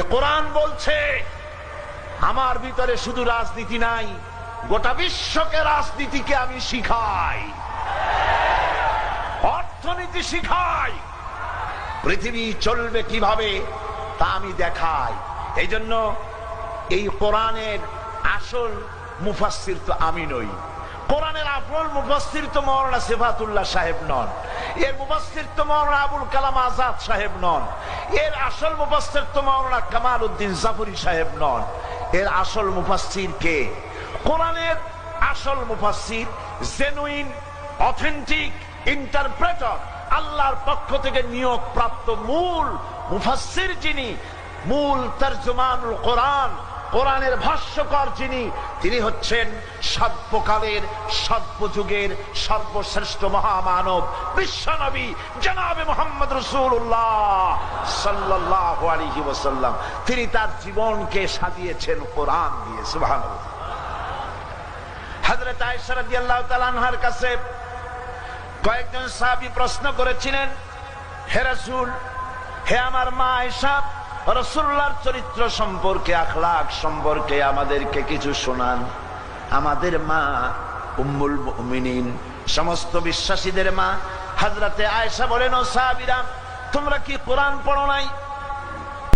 এ কোরআন বলছে আমার ভিতরে শুধু রাজনীতি নাই, গোটা বিশ্বকে রাজনীতিকে আমি শিখাই, অর্থনীতি শিখাই, পৃথিবী চলবে কিভাবে তা আমি দেখাই। এই জন্য এই কোরআনের আসল মুফাসসির তো আমি নই, কোরআনের আসল মুফাসসির তো মাওলানা সিফাতুল্লাহ সাহেব নন, এর মুফাসসির তো মাওলানা আবুল কালাম আজাদ সাহেব নন, এর আসল মুফাসসির তো মাওলানা কামাল উদ্দিন জাফরি সাহেব নন। এর আসল মুফাসসির কে? কোরআনের আসল মুফাসসির, জেনুইন অথেন্টিক ইন্টারপ্রেটার, আল্লাহর পক্ষ থেকে নিয়োগ প্রাপ্ত মূল মুফাসসির যিনি, মূল তরজমানুল কোরআন, কোরআনের ভাষ্যকার যিনি, তিনি হচ্ছেন সর্বকালের সর্বযুগের সর্বশ্রেষ্ঠ মহামানব বিশ্বনবী জনাবে মুহাম্মদ রাসূলুল্লাহ সাল্লাল্লাহু আলাইহি ওয়াসাল্লাম। তিনি তার জীবনকে সাজিয়েছেন কোরআন দিয়ে। সুবহানাল্লাহ। হযরত আয়েশা রাদিয়াল্লাহু তাআলা আনহার কাছে কয়েকজন সাহাবী প্রশ্ন করেছিলেন, হে রাসূল, হে আমার মা আয়েশা, রাসূলুল্লাহর চরিত্র সম্পর্কে, আখলাক সম্পর্কে আমাদেরকে কিছু শোনান। আমাদের মা উম্মুল মুমিনিন, সমস্ত বিশ্বাসীদের মা হযরতে আয়েশা বলেন, ও সাহাবীরা, তোমরা কি কোরআন পড়ো নাই?